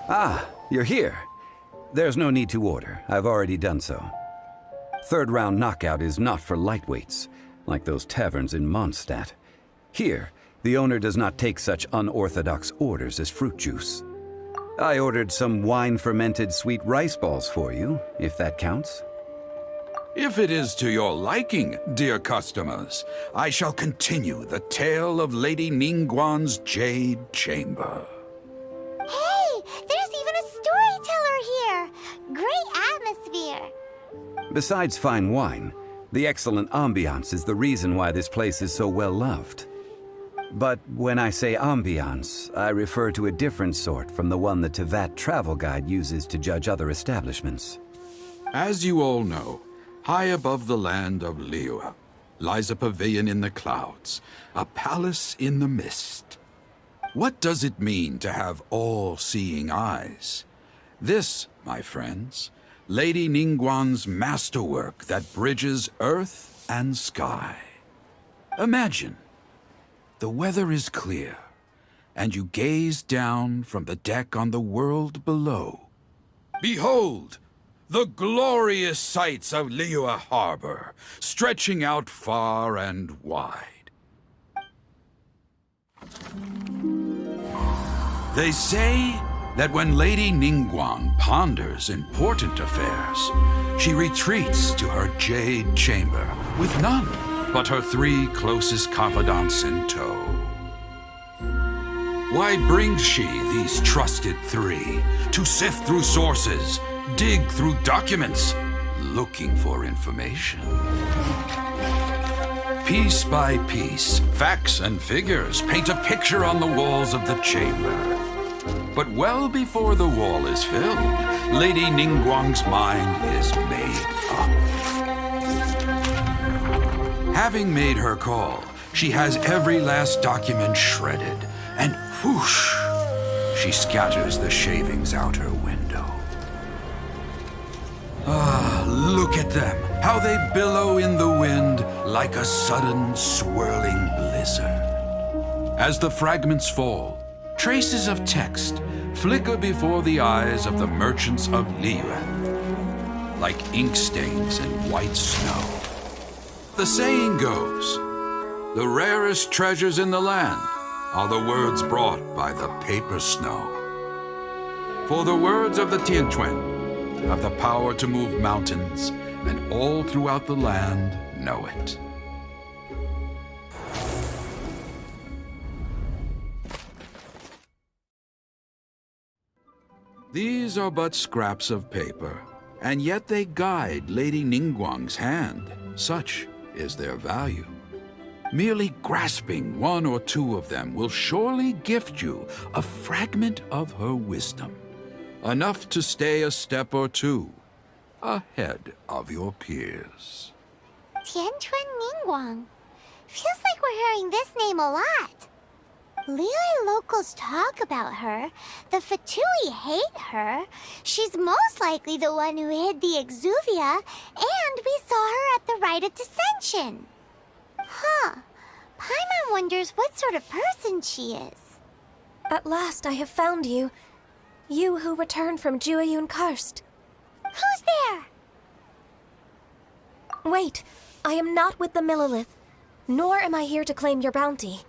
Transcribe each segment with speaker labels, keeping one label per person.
Speaker 1: Ah, you're here. There's no need to order. I've already done so. Third round knockout is not for lightweights, like those taverns in Mondstadt. Here, the owner does not take such unorthodox orders as fruit juice. I ordered some wine-fermented sweet rice balls for you, if that counts.
Speaker 2: If it is to your liking, dear customers, I shall continue the tale of Lady Ningguang's Jade Chamber.
Speaker 3: Hey, there's even a storyteller here! Great atmosphere!
Speaker 1: Besides fine wine, the excellent ambiance is the reason why this place is so well loved. But when I say ambiance, I refer to a different sort from the one the Tevat travel guide uses to judge other establishments.
Speaker 2: As you all know, high above the land of Liyue lies a pavilion in the clouds, a palace in the mist. What does it mean to have all-seeing eyes? This, my friends, Lady Ningguang's masterwork that bridges earth and sky. Imagine, the weather is clear, and you gaze down from the deck on the world below. Behold, the glorious sights of Liyue Harbor, stretching out far and wide. They say that when Lady Ningguang ponders important affairs, she retreats to her Jade Chamber with none but her 3 closest confidants in tow. Why brings she these trusted 3 to sift through sources, dig through documents, looking for information? Piece by piece, facts and figures paint a picture on the walls of the chamber. But well before the wall is filled, Lady Ningguang's mind is made up. Having made her call, she has every last document shredded, and whoosh, she scatters the shavings out her window. Ah, look at them, how they billow in the wind like a sudden swirling blizzard. As the fragments fall, traces of text flicker before the eyes of the merchants of Liyue, like ink stains in white snow. The saying goes, the rarest treasures in the land are the words brought by the paper snow. For the words of the Tianquan have the power to move mountains, and all throughout the land know it. These are but scraps of paper, and yet they guide Lady Ningguang's hand. Such is their value. Merely grasping 1 or 2 of them will surely gift you a fragment of her wisdom, enough to stay a step or 2 ahead of your peers.
Speaker 3: Tianquan Ningguang. Feels like we're hearing this name a lot. Liyue locals talk about her. The Fatui hate her. She's most likely the one who hid the exuvia, and we saw her at the Rite of Dissension. Huh. Paimon wonders what sort of person she is.
Speaker 4: At last I have found you. You who returned from Jueyun Karst.
Speaker 3: Who's there?
Speaker 4: Wait, I am not with the Millelith, nor am I here to claim your bounty.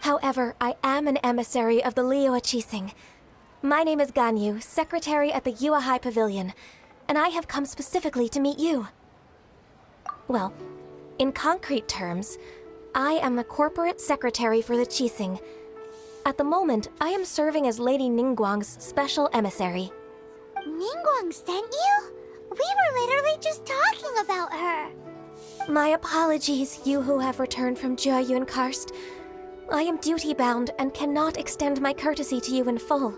Speaker 4: However, I am an emissary of the Liyue Qixing. My name is Ganyu, secretary at the Yuehai Pavilion, and I have come specifically to meet you. Well, in concrete terms, I am the corporate secretary for the Qixing. At the moment, I am serving as Lady Ningguang's special emissary.
Speaker 3: Ningguang sent you? We were literally just talking about her.
Speaker 4: My apologies, you who have returned from Jueyun Karst. I am duty-bound and cannot extend my courtesy to you in full.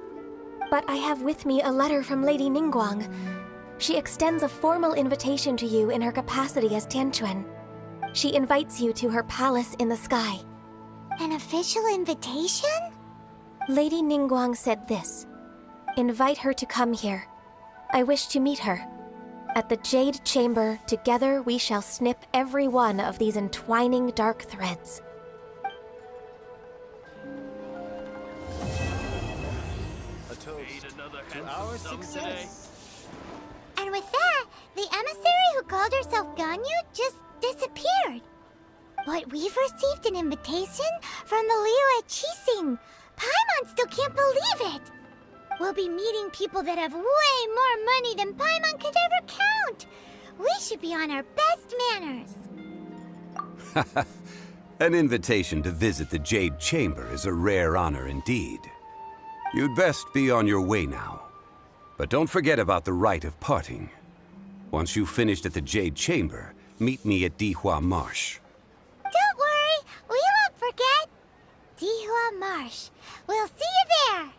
Speaker 4: But I have with me a letter from Lady Ningguang. She extends a formal invitation to you in her capacity as Tianquan. She invites you to her palace in the sky.
Speaker 3: An official invitation?
Speaker 4: Lady Ningguang said this. Invite her to come here. I wish to meet her. At the Jade Chamber, together we shall snip every one of these entwining dark threads.
Speaker 5: A toast to our success.
Speaker 3: And with that, the emissary who called herself Ganyu just disappeared. But we've received an invitation from the Liyue Qixing. Paimon still can't believe it. We'll be meeting people that have way more money than Paimon could ever count. We should be on our best manners.
Speaker 1: An invitation to visit the Jade Chamber is a rare honor indeed. You'd best be on your way now. But don't forget about the rite of parting. Once you've finished at the Jade Chamber, meet me at Dihua Marsh.
Speaker 3: Don't worry, we won't forget. Dihua Marsh. We'll see you there.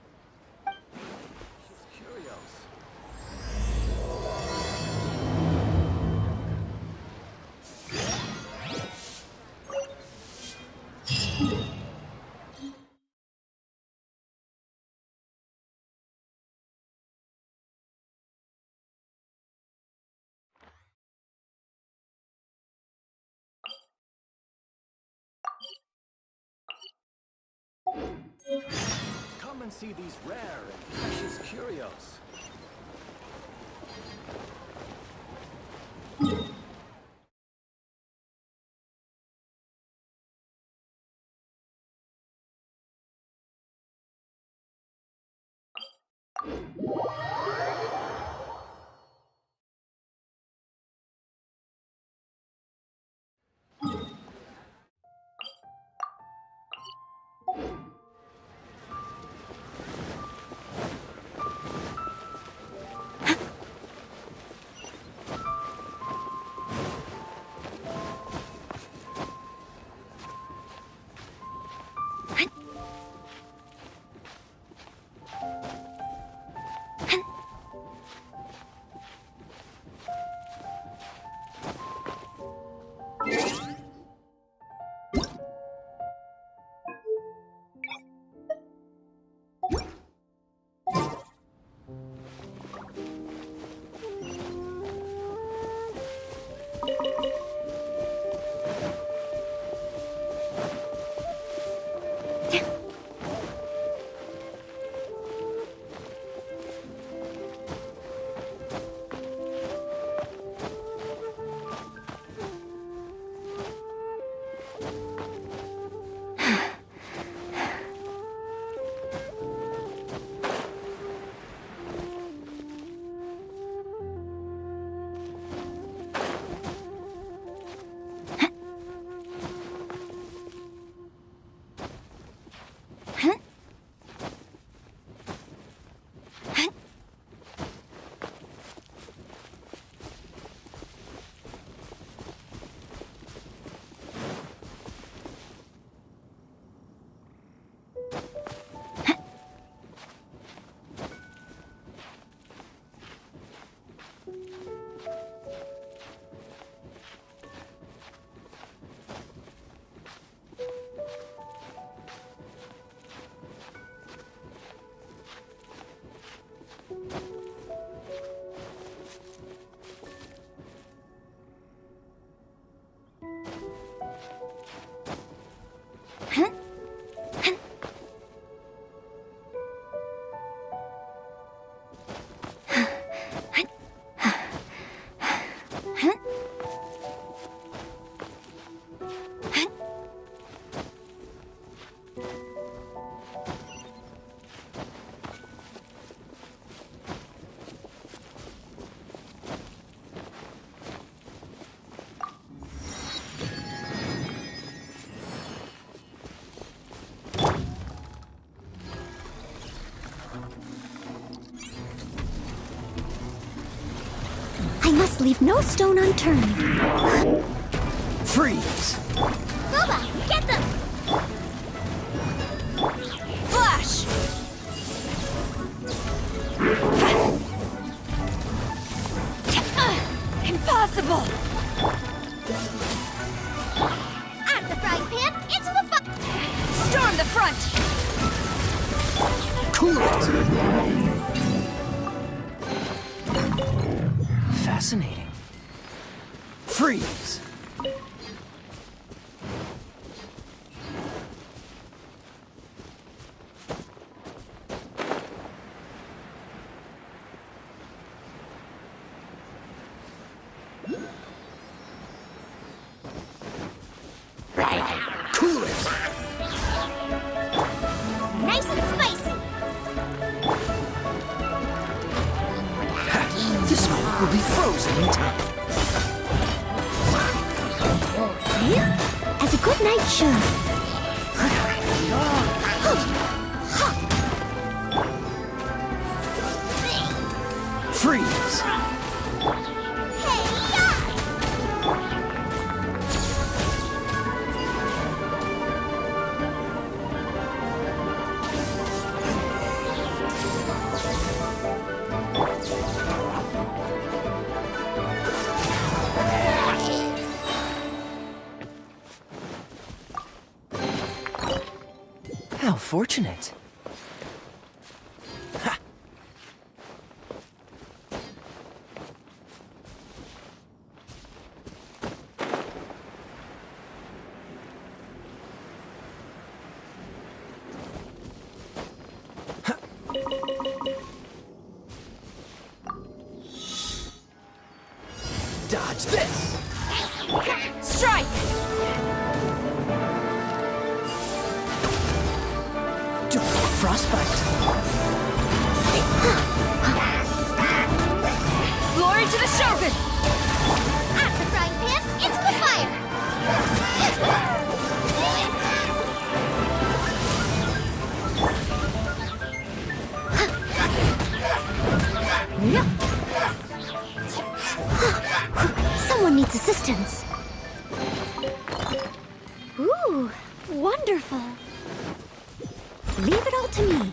Speaker 5: Come and see these rare and precious curios.
Speaker 3: I must leave no stone unturned.
Speaker 5: Freeze!
Speaker 3: Boba, get them!
Speaker 4: Flash! Impossible!
Speaker 3: Out of the frying pan, into the
Speaker 4: Storm the front!
Speaker 5: Cool it! Fascinating. Freeze! Cool it!
Speaker 3: Nice and spicy.
Speaker 5: This one will be frozen in time.
Speaker 3: As a good night should.
Speaker 5: Freeze! How fortunate. Ha! Ha! Dodge this!
Speaker 4: Strike!
Speaker 5: Frostbite.
Speaker 4: Glory to the Shogun!
Speaker 3: At the frying pan, into the fire. Someone needs assistance. Ooh, wonderful. Leave it all to me.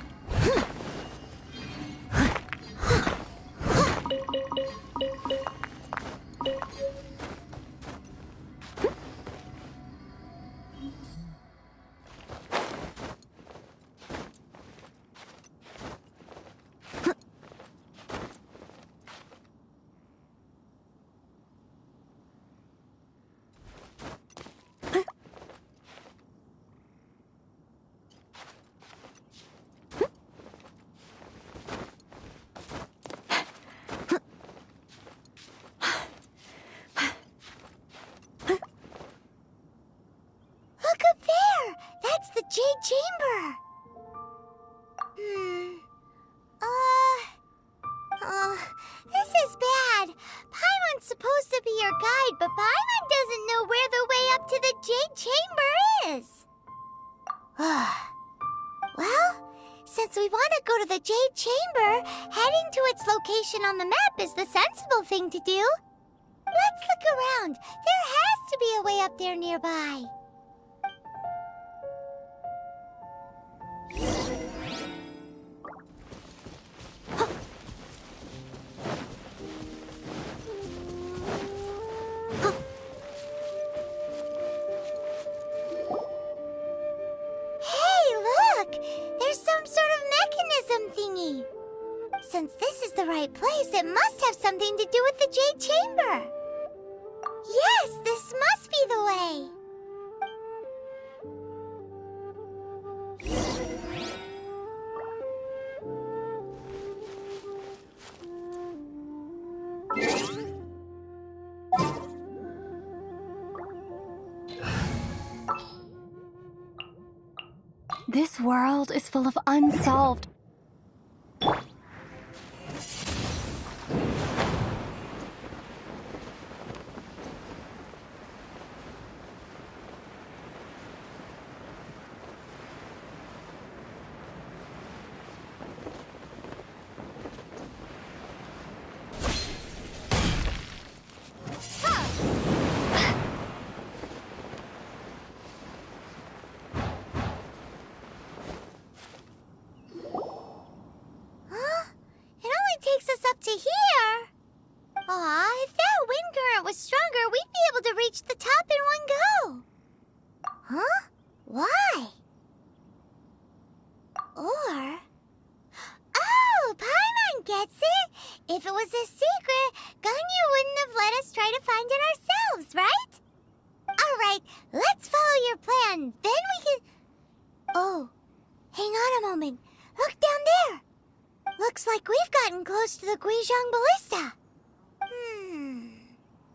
Speaker 3: Jade Chamber! This is bad. Paimon's supposed to be your guide, but Paimon doesn't know where the way up to the Jade Chamber is. Well, since we want to go to the Jade Chamber, heading to its location on the map is the sensible thing to do. Let's look around. There has to be a way up there nearby. Since this is the right place, it must have something to do with the Jade Chamber. Yes, this must be the way.
Speaker 6: This world is full of unsolved.
Speaker 3: To here? Aw, if that wind current was stronger, we'd be able to reach the top in one go. Huh? Why? Or gets it? If it was a secret, Ganyu wouldn't have let us try to find it ourselves, right? Alright, let's follow your plan. Then we can... Oh, hang on a moment. Look down there. Looks like we've gotten close to the Guizhong Ballista.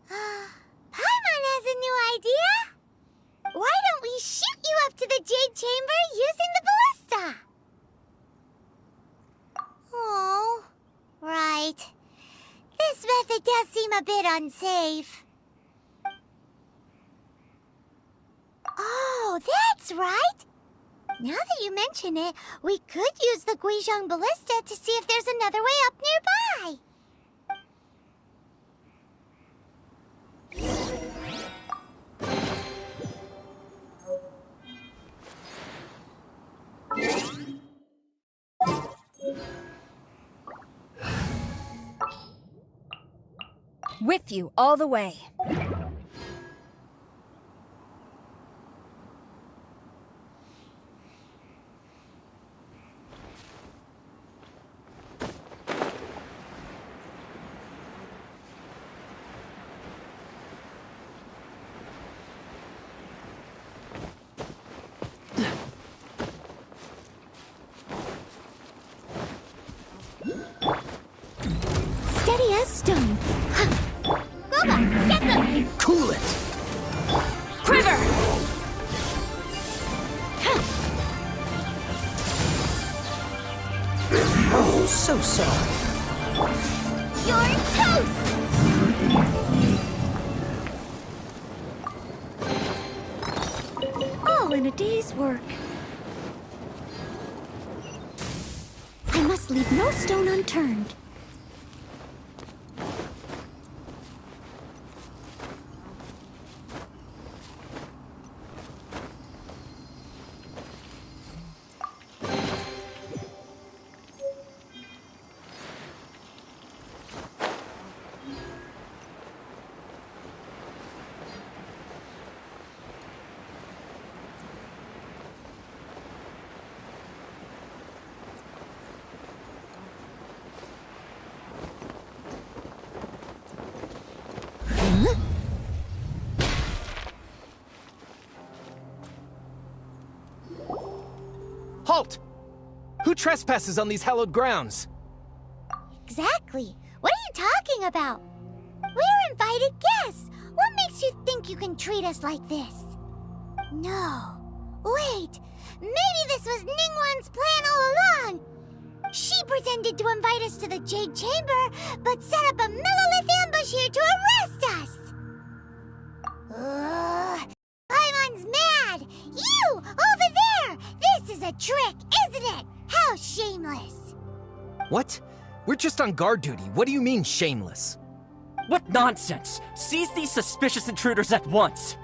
Speaker 3: Paimon has a new idea. Why don't we shoot you up to the Jade Chamber using the ballista? Oh, right. This method does seem a bit unsafe. Oh, that's right. Now that you mention it, we could use the Guizhong Ballista to see if there's another way up nearby.
Speaker 7: With you all the way.
Speaker 3: Steady as stone. Goba, get them!
Speaker 5: Cool it!
Speaker 7: Quiver!
Speaker 5: Oh, so sorry.
Speaker 3: You're toast!
Speaker 6: All in a day's work. I must leave no stone unturned.
Speaker 5: Halt! Who trespasses on these hallowed grounds?
Speaker 3: Exactly. What are you talking about? We're invited guests. What makes you think you can treat us like this? No. Wait. Maybe this was Ningguang's plan all along. She pretended to invite us to the Jade Chamber, but set up a Millilith ambush here to arrest us. Paimon's mad. You, over there. This is a trick, isn't it? How shameless.
Speaker 5: What? We're just on guard duty. What do you mean, shameless?
Speaker 8: What nonsense! Seize these suspicious intruders at once!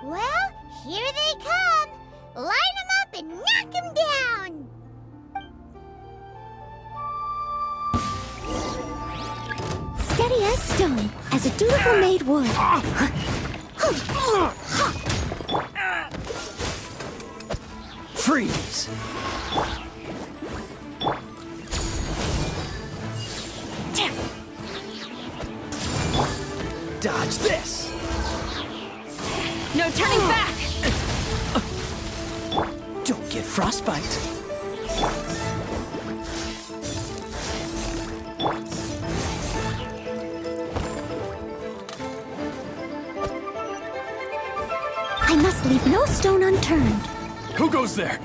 Speaker 3: Well, here they come. Line them up and knock them down.
Speaker 6: Steady as stone, as a dutiful maid would.
Speaker 5: Freeze! Dodge this!
Speaker 7: No turning back!
Speaker 5: Don't get frostbite.
Speaker 6: I must leave no stone unturned.
Speaker 2: Who goes there?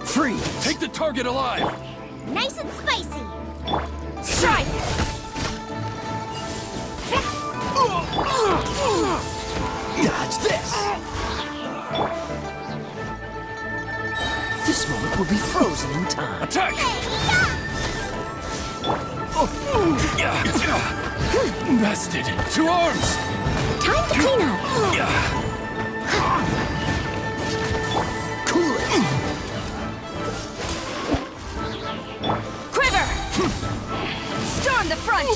Speaker 5: Freeze!
Speaker 2: Take the target alive!
Speaker 3: Nice and spicy.
Speaker 7: Strike!
Speaker 5: Dodge this! This moment will be frozen in time.
Speaker 2: Attack! Bested! To arms!
Speaker 6: Time to clean up.
Speaker 5: Cool it!
Speaker 7: Quiver! Storm the front!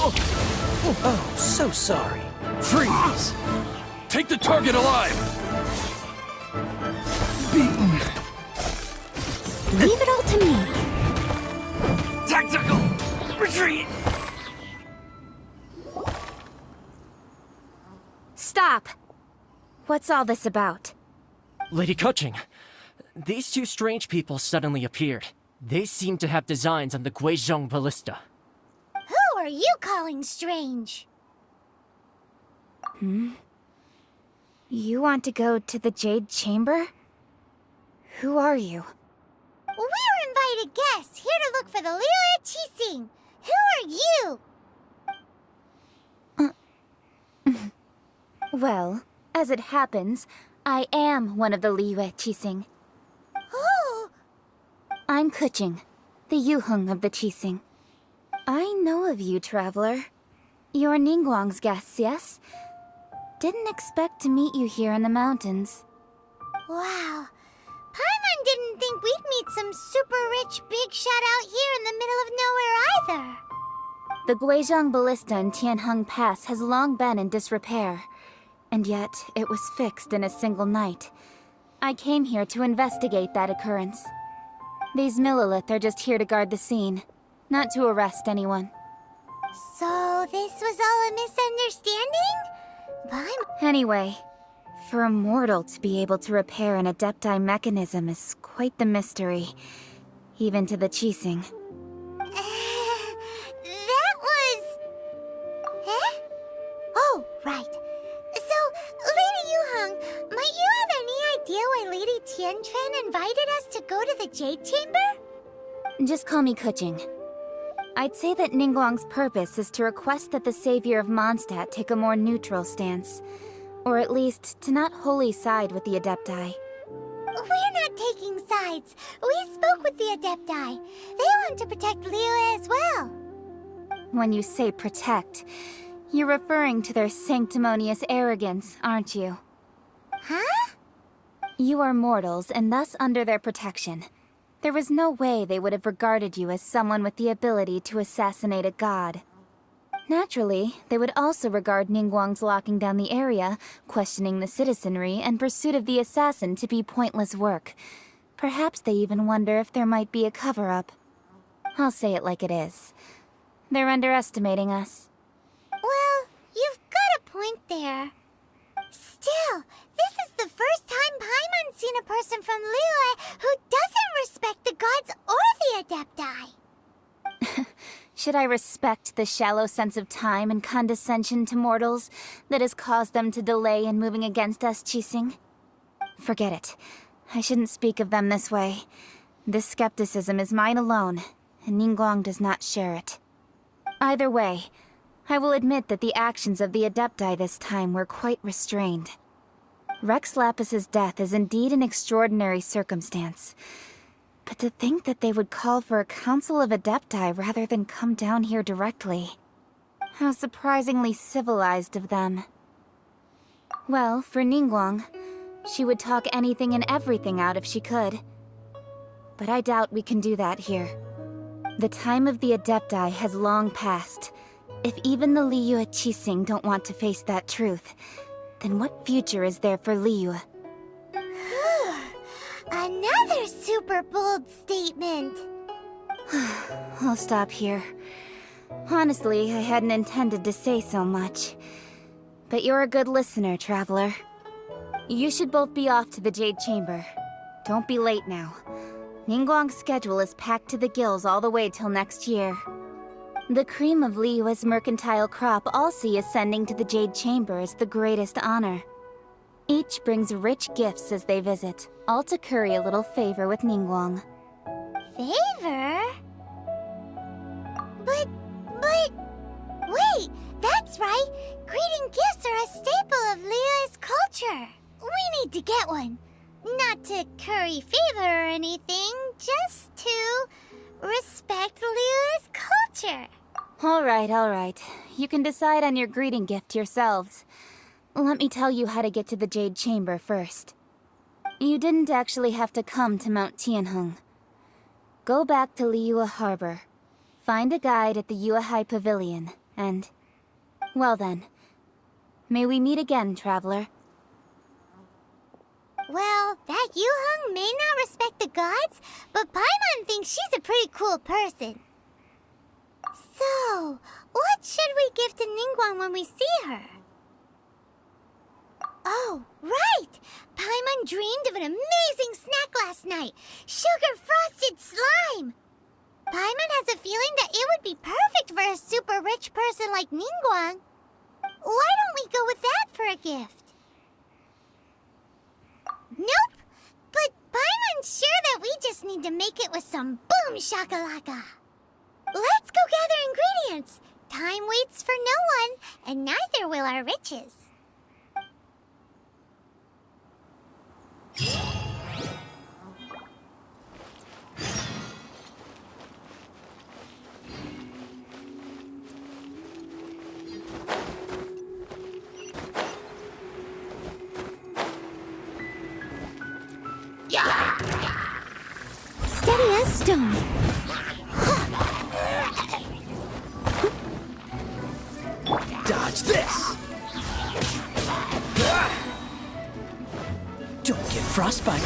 Speaker 5: Oh, so sorry. Freeze!
Speaker 2: Take the target alive!
Speaker 5: Beaten!
Speaker 6: Leave it all to me.
Speaker 8: Tactical
Speaker 4: Stop! What's all this about?
Speaker 8: Lady Kuching, these two strange people suddenly appeared. They seem to have designs on the Guizhong Ballista.
Speaker 3: Who are you calling strange?
Speaker 4: You want to go to the Jade Chamber? Who are you?
Speaker 3: We're invited guests here to look for the Liyue Qixing. Who are you?
Speaker 4: Well, as it happens, I am one of the Liyue Qixing.
Speaker 3: Oh,
Speaker 4: I'm Kuching, the Yuheng of the Qixing. I know of you, traveler. You're Ningguang's guests, yes? Didn't expect to meet you here in the mountains.
Speaker 3: wow. Paimon didn't think we'd meet some super rich big shot out here in the middle of nowhere either.
Speaker 4: The Guizhong Ballista in Tianheng Pass has long been in disrepair, and yet it was fixed in a single night. I came here to investigate that occurrence. These Millilith are just here to guard the scene, not to arrest anyone.
Speaker 3: So this was all a misunderstanding?
Speaker 4: Anyway, for a mortal to be able to repair an Adepti mechanism is quite the mystery, even to the Qixing.
Speaker 3: That was... Eh? Oh, right. So, Lady Yuheng, might you have any idea why Lady Tianquan invited us to go to the Jade Chamber?
Speaker 4: Just call me Kuching. I'd say that Ningguang's purpose is to request that the savior of Mondstadt take a more neutral stance. Or at least, to not wholly side with the Adepti.
Speaker 3: We're not taking sides. We spoke with the Adepti. They want to protect Liyue as well.
Speaker 4: When you say protect, you're referring to their sanctimonious arrogance, aren't you?
Speaker 3: Huh?
Speaker 4: You are mortals, and thus under their protection. There was no way they would have regarded you as someone with the ability to assassinate a god. Naturally, they would also regard Ningguang's locking down the area, questioning the citizenry, and pursuit of the assassin to be pointless work. Perhaps they even wonder if there might be a cover-up. I'll say it like it is. They're underestimating us.
Speaker 3: Well, you've got a point there. Still, this is the first time Paimon's seen a person from Liyue who doesn't respect the gods or the Adepti.
Speaker 4: Should I respect the shallow sense of time and condescension to mortals that has caused them to delay in moving against us, Qixing? Forget it. I shouldn't speak of them this way. This skepticism is mine alone, and Ningguang does not share it. Either way, I will admit that the actions of the Adepti this time were quite restrained. Rex Lapis's death is indeed an extraordinary circumstance. But to think that they would call for a council of Adepti rather than come down here directly. How surprisingly civilized of them. Well, for Ningguang, she would talk anything and everything out if she could. But I doubt we can do that here. The time of the Adepti has long passed. If even the Liyue Qixing don't want to face that truth, then what future is there for Liyue?
Speaker 3: Another super bold statement.
Speaker 4: I'll stop here. Honestly, I hadn't intended to say so much. But you're a good listener, traveler. You should both be off to the Jade Chamber. Don't be late now. Ningguang's schedule is packed to the gills all the way till next year. The cream of Liyue's mercantile crop all see ascending to the Jade Chamber as the greatest honor. Each brings rich gifts as they visit, all to curry a little favor with Ningguang.
Speaker 3: Favor? But... Wait, that's right! Greeting gifts are a staple of Liyue's culture. We need to get one. Not to curry favor or anything, just to respect Liyue's culture.
Speaker 4: All right. You can decide on your greeting gift yourselves. Let me tell you how to get to the Jade Chamber first. You didn't actually have to come to Mount Tianheng. Go back to Liyue Harbor. Find a guide at the Yuehai Pavilion, and... well then. May we meet again, traveler.
Speaker 3: Well, that Yuheng may not respect the gods, but Paimon thinks she's a pretty cool person. So, what should we give to Ningguang when we see her? Oh, right! Paimon dreamed of an amazing snack last night! Sugar-frosted slime! Paimon has a feeling that it would be perfect for a super rich person like Ningguang. Why don't we go with that for a gift? Nope! But Paimon's sure that we just need to make it with some boom shakalaka. Let's go gather ingredients. Time waits for no one, and neither will our riches.
Speaker 6: Steady as stone.
Speaker 5: Dodge this!
Speaker 8: Don't get frostbite.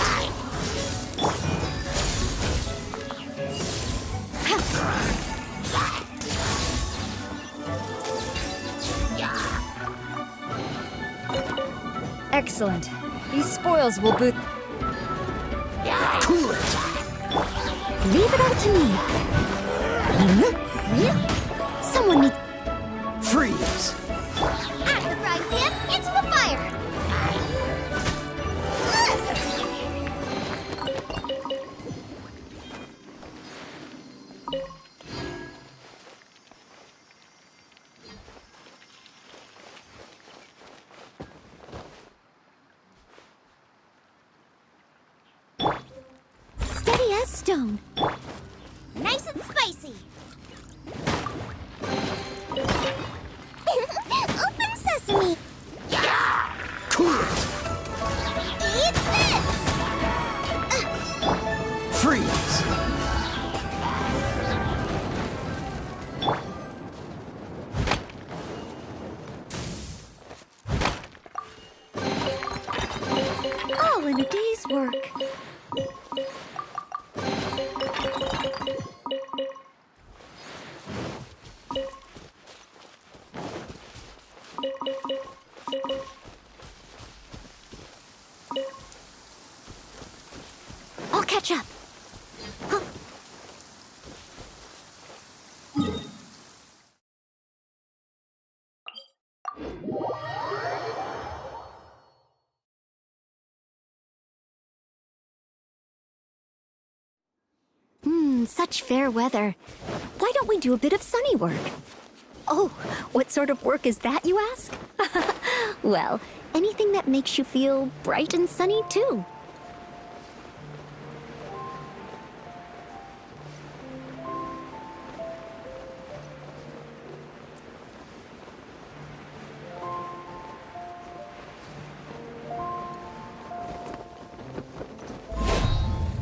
Speaker 7: Excellent. These spoils will boot.
Speaker 5: Cool it!
Speaker 6: Leave it all to me. Someone needs...
Speaker 5: Freeze!
Speaker 3: At the frying pan, into the fire!
Speaker 6: Steady as stone.
Speaker 3: Nice and spicy! Open sesame!
Speaker 5: Cool it!
Speaker 3: Eat this!
Speaker 5: Freeze!
Speaker 6: All in a day's work. I'll catch up. Huh. Such fair weather. Why don't we do a bit of sunny work? Oh, what sort of work is that, you ask? Well, anything that makes you feel bright and sunny, too.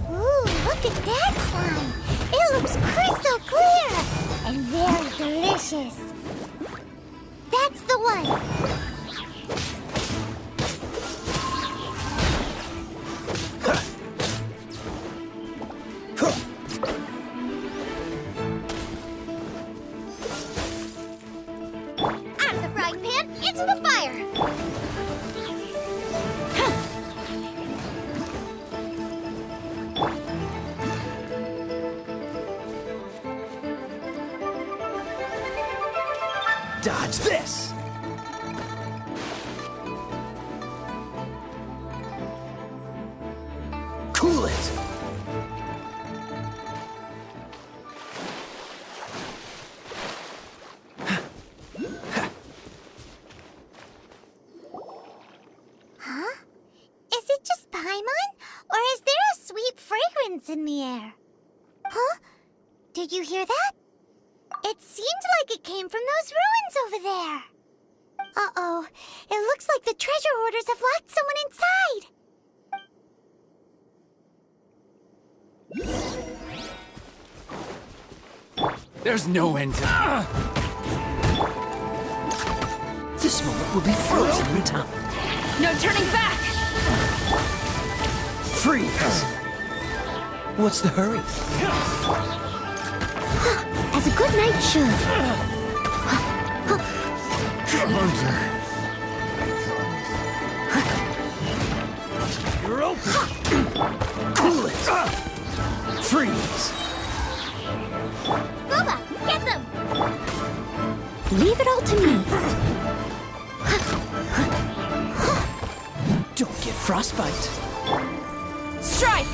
Speaker 3: Ooh, look at that slime! It looks crystal clear! And very delicious! That's the one! Out of the frying pan, into the fire!
Speaker 5: Dodge this! Cool it!
Speaker 3: Huh? Is it just Paimon? Or is there a sweet fragrance in the air? Huh? Did you hear that? It seemed like it came from those ruins over there. Uh-oh. It looks like the treasure hoarders have locked someone inside.
Speaker 5: There's no end to this moment will be frozen in time.
Speaker 7: No turning back!
Speaker 5: Freeze! What's the hurry?
Speaker 6: As as a good knight should.
Speaker 5: Hunter. You're open. Cool it. Freeze.
Speaker 3: Booba, get them!
Speaker 6: Leave it all to me.
Speaker 5: Don't get frostbite.
Speaker 7: Strike!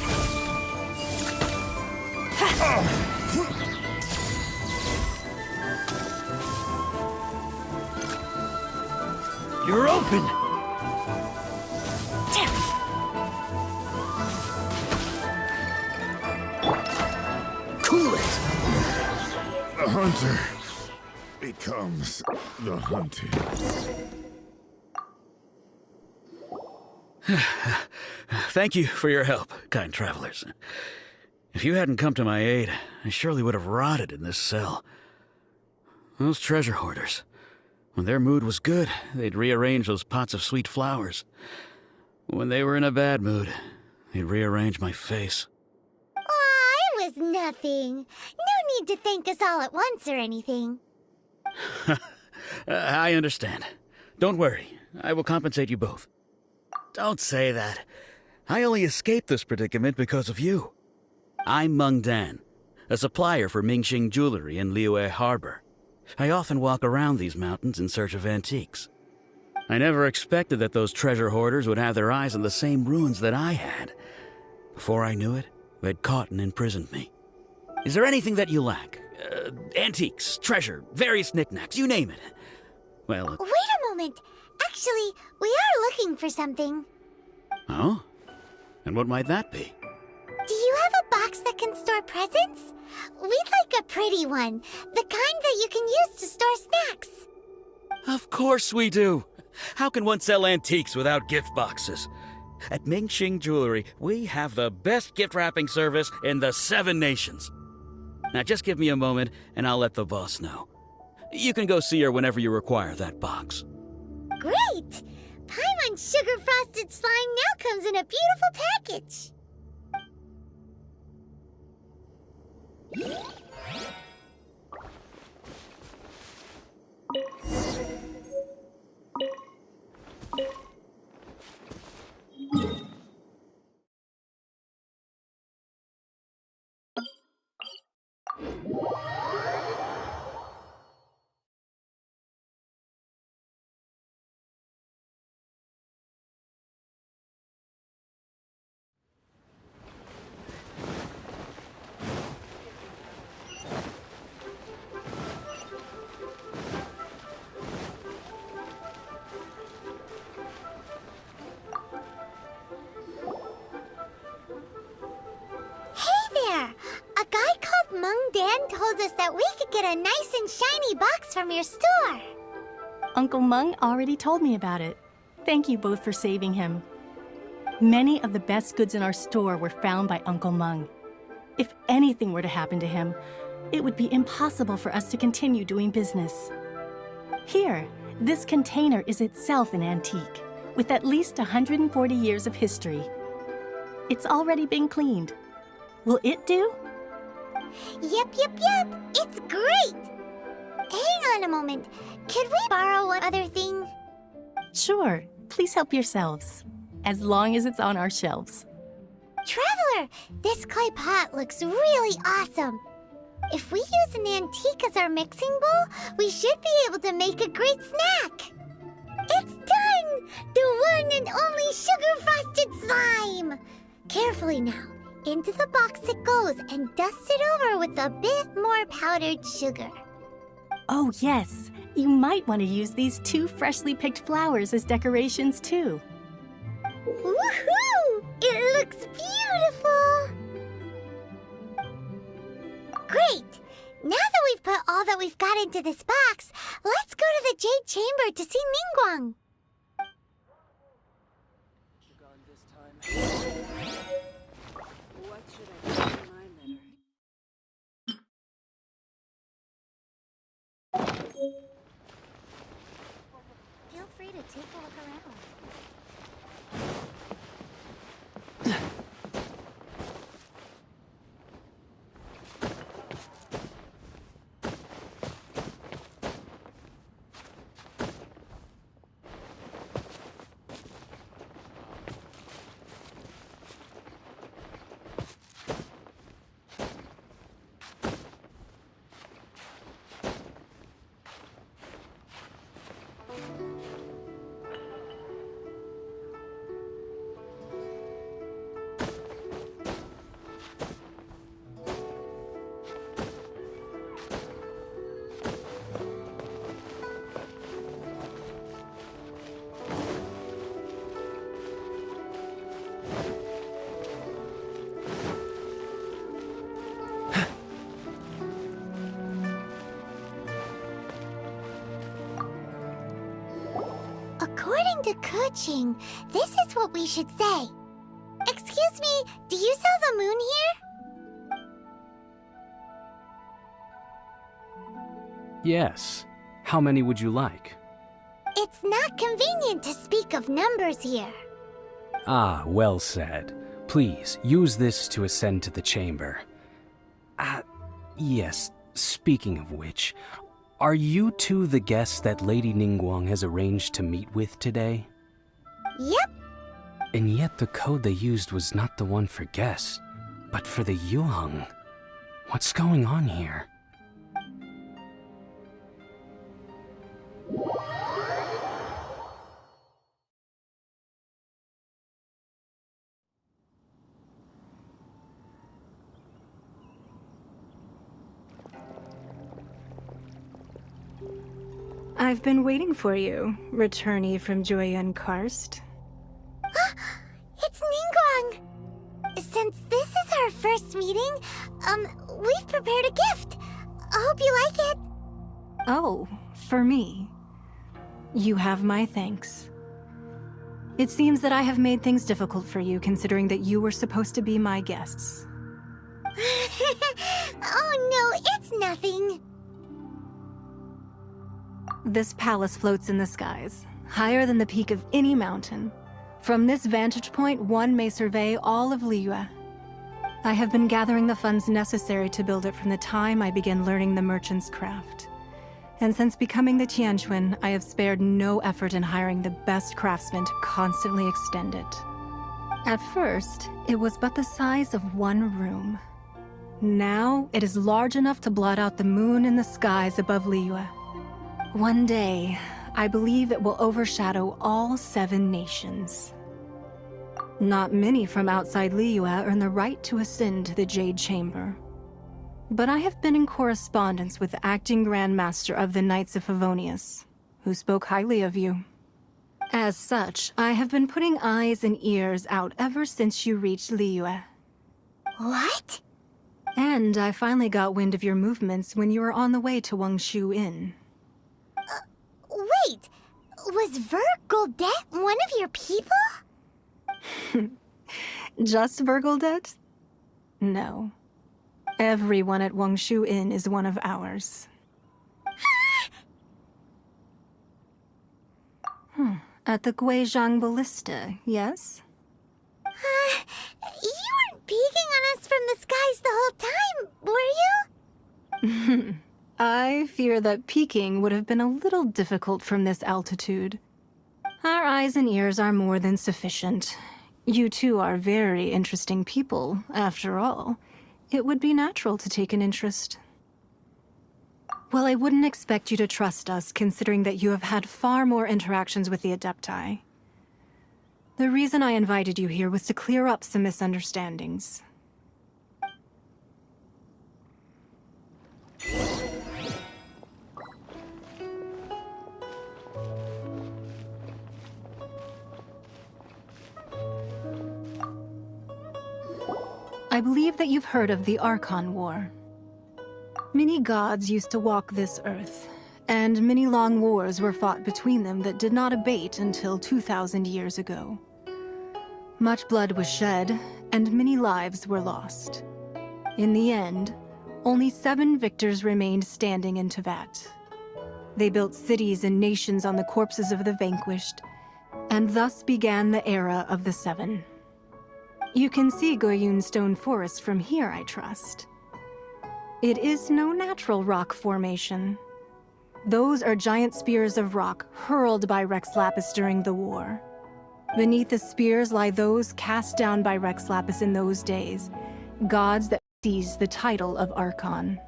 Speaker 5: You're open.
Speaker 7: Damn it!
Speaker 5: Cool it. The hunter becomes the hunted.
Speaker 9: Thank you for your help, kind travelers. If you hadn't come to my aid, I surely would have rotted in this cell. Those treasure hoarders. When their mood was good, they'd rearrange those pots of sweet flowers. When they were in a bad mood, they'd rearrange my face.
Speaker 3: Aw, it was nothing. No need to thank us all at once or anything.
Speaker 9: I understand. Don't worry. I will compensate you both. Don't say that. I only escaped this predicament because of you. I'm Meng Dan, a supplier for Mingxing jewelry in Liyue Harbor. I often walk around these mountains in search of antiques. I never expected that those treasure hoarders would have their eyes on the same ruins that I had. Before I knew it, they'd caught and imprisoned me. Is there anything that you lack? Antiques, treasure, various knickknacks, you name it. Well,
Speaker 3: Wait a moment. Actually, we are looking for something.
Speaker 9: oh? And what might that be?
Speaker 3: Do you have a box that can store presents? We'd like a pretty one. The kind that you can use to store snacks.
Speaker 9: Of course we do. How can one sell antiques without gift boxes? At Mingxing Jewelry, we have the best gift wrapping service in the 7 nations. Now just give me a moment and I'll let the boss know. You can go see her whenever you require that box.
Speaker 3: Great! Paimon Sugar Frosted Slime now comes in a beautiful package. Dan told us that we could get a nice and shiny box from your store.
Speaker 10: Uncle Meng already told me about it. Thank you both for saving him. Many of the best goods in our store were found by Uncle Meng. If anything were to happen to him, it would be impossible for us to continue doing business. Here, this container is itself an antique, with at least 140 years of history. It's already been cleaned. Will it do?
Speaker 3: Yep. It's great! Hang on a moment. Could we borrow one other thing?
Speaker 10: Sure. Please help yourselves. As long as it's on our shelves.
Speaker 3: Traveler, this clay pot looks really awesome. If we use an antique as our mixing bowl, we should be able to make a great snack. It's done! The one and only sugar-frosted slime! Carefully now. Into the box it goes and dust it over with a bit more powdered sugar.
Speaker 10: Oh yes, you might want to use these 2 freshly picked flowers as decorations too.
Speaker 3: Woohoo! It looks beautiful! Great! Now that we've put all that we've got into this box, let's go to the Jade Chamber to see Ningguang.
Speaker 11: What should I put in my letter?
Speaker 3: Feel free to take a look around. According to Kuching, this is what we should say. Excuse me, do you sell the moon here?
Speaker 12: Yes. How many would you like?
Speaker 3: It's not convenient to speak of numbers here.
Speaker 12: Ah, well said. Please, use this to ascend to the chamber. Yes, speaking of which, are you two the guests that Lady Ningguang has arranged to meet with today?
Speaker 3: Yep.
Speaker 12: And yet the code they used was not the one for guests, but for the Yuheng. What's going on here?
Speaker 13: I've been waiting for you, returnee from Joyun Karst.
Speaker 3: It's Ningguang! Since this is our first meeting, we've prepared a gift. I hope you like it.
Speaker 13: Oh, for me. You have my thanks. It seems that I have made things difficult for you, considering that you were supposed to be my guests.
Speaker 3: Oh no, it's nothing.
Speaker 13: This palace floats in the skies, higher than the peak of any mountain. From this vantage point, one may survey all of Liyue. I have been gathering the funds necessary to build it from the time I began learning the merchant's craft. And since becoming the Tianquan, I have spared no effort in hiring the best craftsmen to constantly extend it. At first, it was but the size of one room. Now, it is large enough to blot out the moon in the skies above Liyue. One day, I believe it will overshadow all 7 nations. Not many from outside Liyue earn the right to ascend to the Jade Chamber. But I have been in correspondence with the acting Grand Master of the Knights of Favonius, who spoke highly of you. As such, I have been putting eyes and ears out ever since you reached Liyue.
Speaker 3: What?
Speaker 13: And I finally got wind of your movements when you were on the way to Wangshu Inn.
Speaker 3: Wait, was Vergoldet one of your people?
Speaker 13: Just Vergoldet? No. Everyone at Wangshu Inn is one of ours. At the Guizhang Ballista, yes?
Speaker 3: You weren't peeking on us from the skies the whole time, were you?
Speaker 13: I fear that peeking would have been a little difficult from this altitude. Our eyes and ears are more than sufficient. You two are very interesting people, after all. It would be natural to take an interest. Well, I wouldn't expect you to trust us, considering that you have had far more interactions with the Adepti. The reason I invited you here was to clear up some misunderstandings. I believe that you've heard of the Archon War. Many gods used to walk this earth, and many long wars were fought between them that did not abate until 2,000 years ago. Much blood was shed, and many lives were lost. In the end, only 7 victors remained standing in Tevat. They built cities and nations on the corpses of the vanquished, and thus began the era of the 7. You can see Goyun Stone Forest from here, I trust. It is no natural rock formation. Those are giant spears of rock hurled by Rex Lapis during the war. Beneath the spears lie those cast down by Rex Lapis in those days, gods that seized the title of Archon.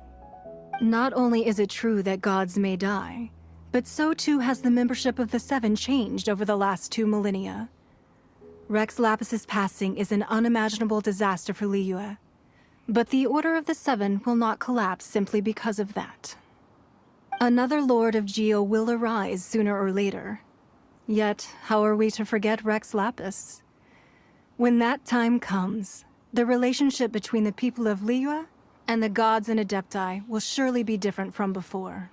Speaker 13: Not only is it true that gods may die, but so too has the membership of the 7 changed over the last 2 millennia. Rex Lapis's passing is an unimaginable disaster for Liyue, but the Order of the 7 will not collapse simply because of that. Another Lord of Geo will arise sooner or later. Yet, how are we to forget Rex Lapis? When that time comes, the relationship between the people of Liyue and the gods and Adepti will surely be different from before.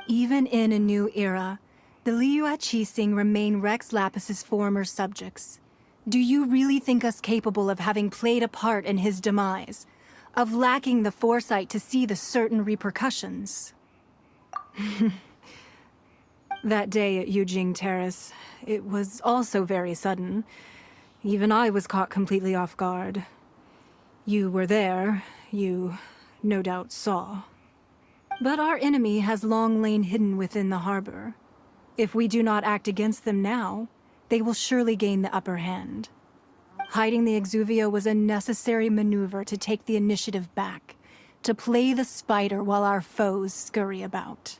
Speaker 13: Even in a new era, The Liyue Qixing remain Rex Lapis's former subjects. Do you really think us capable of having played a part in his demise? Of lacking the foresight to see the certain repercussions? That day at Yujing Terrace, it was also very sudden. Even I was caught completely off guard. You were there, you no doubt saw. But our enemy has long lain hidden within the harbor. If we do not act against them now, they will surely gain the upper hand. Hiding the Exuvia was a necessary maneuver to take the initiative back, to play the spider while our foes scurry about.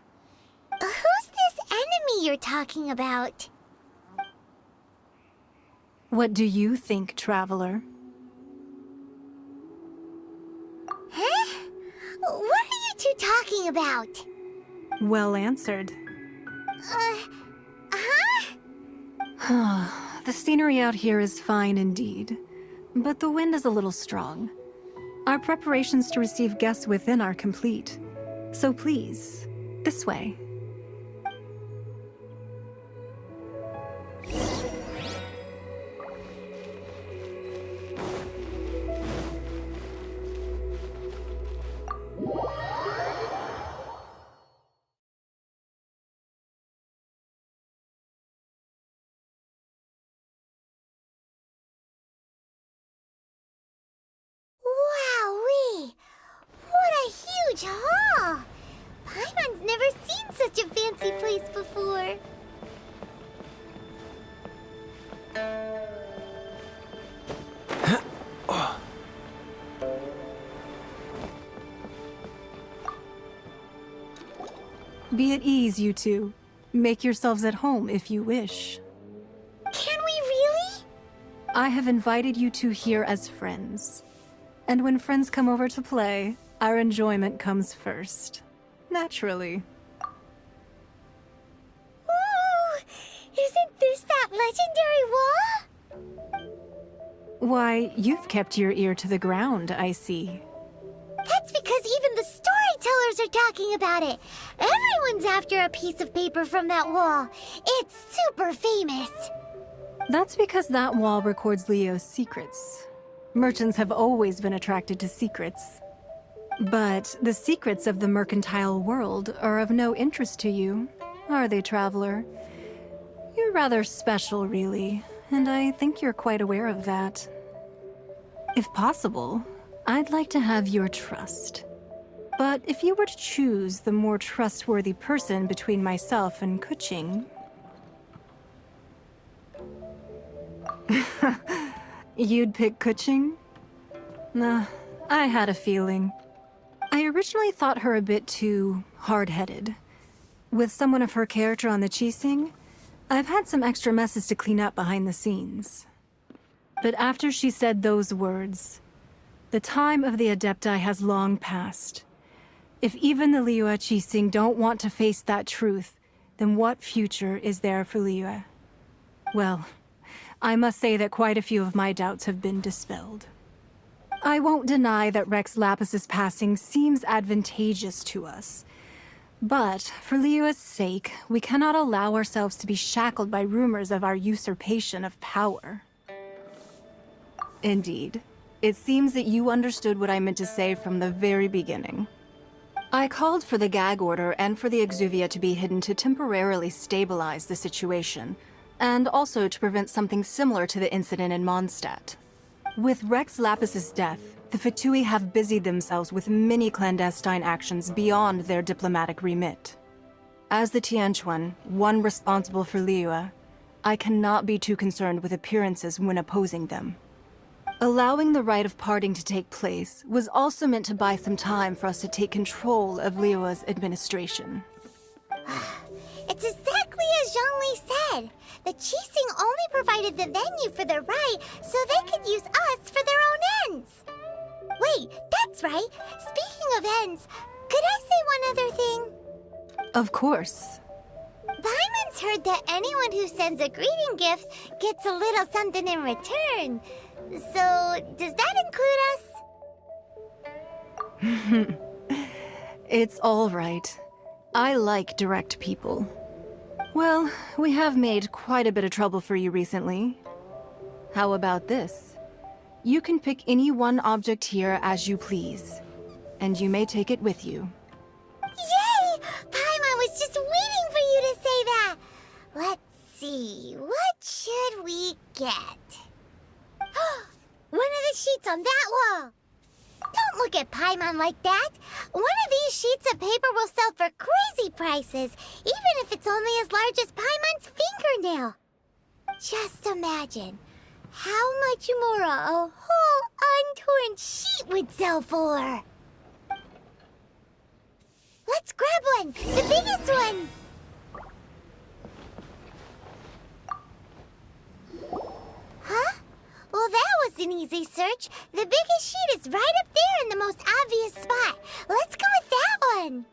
Speaker 3: Who's this enemy you're talking about?
Speaker 13: What do you think, Traveler?
Speaker 3: Huh? What are you two talking about?
Speaker 13: Well answered. The scenery out here is fine indeed, but the wind is a little strong. Our preparations to receive guests within are complete. So please, this way.
Speaker 3: Wowee! What a huge hall! Paimon's never seen such a fancy place before.
Speaker 13: Be at ease, you two. Make yourselves at home if you wish.
Speaker 3: Can we really?
Speaker 13: I have invited you two here as friends. And when friends come over to play, our enjoyment comes first. Naturally.
Speaker 3: Ooh! Isn't this that legendary wall?
Speaker 13: Why, you've kept your ear to the ground, I see.
Speaker 3: That's because even the storytellers are talking about it. Everyone's after a piece of paper from that wall. It's super famous.
Speaker 13: That's because that wall records Leo's secrets. Merchants have always been attracted to secrets. But the secrets of the mercantile world are of no interest to you, are they, Traveler? You're rather special, really, and I think you're quite aware of that. If possible, I'd like to have your trust. But if you were to choose the more trustworthy person between myself and Kuching... You'd pick Kuching? Nah, I had a feeling. I originally thought her a bit too hard-headed. With someone of her character on the Qixing, I've had some extra messes to clean up behind the scenes. But after she said those words, the time of the Adepti has long passed. If even the Liyue Qixing don't want to face that truth, then what future is there for Liyue? Well, I must say that quite a few of my doubts have been dispelled. I won't deny that Rex Lapis's passing seems advantageous to us. But, for Liyue's sake, we cannot allow ourselves to be shackled by rumors of our usurpation of power. Indeed. It seems that you understood what I meant to say from the very beginning. I called for the gag order and for the Exuvia to be hidden to temporarily stabilize the situation, and also to prevent something similar to the incident in Mondstadt. With Rex Lapis's death, the Fatui have busied themselves with many clandestine actions beyond their diplomatic remit. As the Tianquan, one responsible for Liyue, I cannot be too concerned with appearances when opposing them. Allowing the rite of parting to take place was also meant to buy some time for us to take control of Liyue's administration.
Speaker 3: It's exactly as Zhongli said. The Qixing only provided the venue for the rite so they could use us for their own ends. Wait, that's right. Speaking of ends, could I say one other thing?
Speaker 13: Of course.
Speaker 3: Paimon's heard that anyone who sends a greeting gift gets a little something in return. So, does that include us?
Speaker 13: It's all right. I like direct people. Well, we have made quite a bit of trouble for you recently. How about this? You can pick any one object here as you please, and you may take it with you.
Speaker 3: Yay! Paimon was just waiting for you to say that! Let's see, what should we get? One of the sheets on that wall! Don't look at Paimon like that! One of these sheets of paper will sell for crazy prices, even if it's only as large as Paimon's fingernail. Just imagine how much more a whole untorn sheet would sell for. Let's grab one! The biggest one! Huh? Well, that was an easy search. The biggest sheet is right up there in the most obvious spot. Let's go with that one.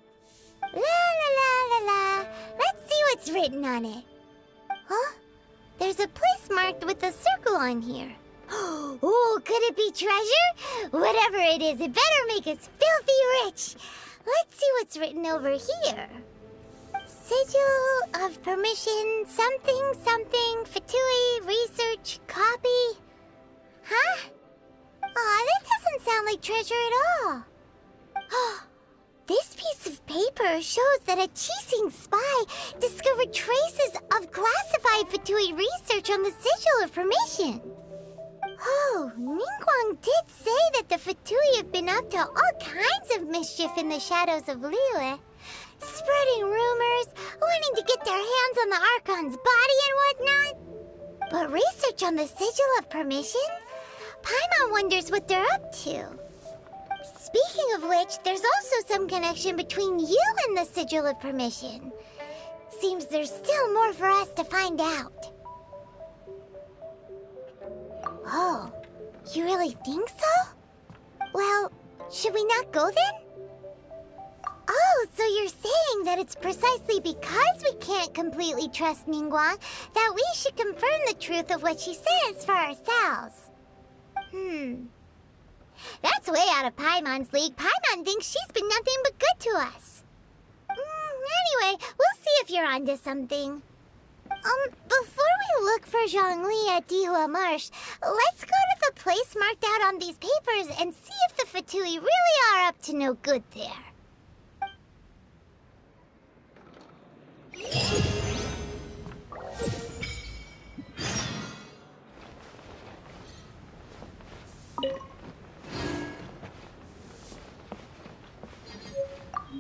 Speaker 3: La la la la la. Let's see what's written on it. Huh? There's a place marked with a circle on here. Oh, could it be treasure? Whatever it is, it better make us filthy rich. Let's see what's written over here. Sigil of permission, something, something, Fatui, research, copy. Huh? Aw, that doesn't sound like treasure at all. This piece of paper shows that a Qixing spy discovered traces of classified Fatui research on the Sigil of permission. Oh, Ningguang did say that the Fatui have been up to all kinds of mischief in the shadows of Liyue. Spreading rumors, wanting to get their hands on the Archon's body and whatnot. But research on the Sigil of permission? Paimon wonders what they're up to. Speaking of which, there's also some connection between you and the Sigil of permission. Seems there's still more for us to find out. Oh, you really think so? Well, should we not go then? Oh, so you're saying that it's precisely because we can't completely trust Ningguang that we should confirm the truth of what she says for ourselves. That's way out of Paimon's league. Paimon thinks she's been nothing but good to us. Anyway, we'll see if you're onto something. Before we look for Zhongli at Dihua Marsh, let's go to the place marked out on these papers and see if the Fatui really are up to no good there.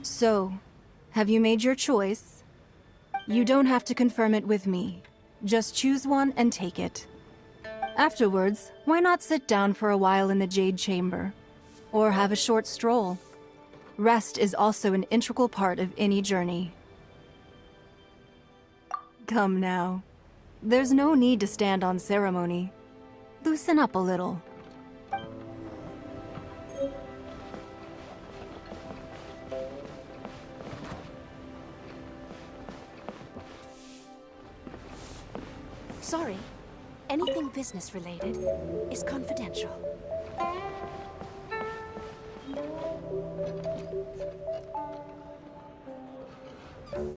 Speaker 13: So, have you made your choice? You don't have to confirm it with me. Just choose one and take it. Afterwards, why not sit down for a while in the Jade Chamber? Or have a short stroll? Rest is also an integral part of any journey. Come now. There's no need to stand on ceremony. Loosen up a little.
Speaker 7: Sorry. Anything business related is confidential.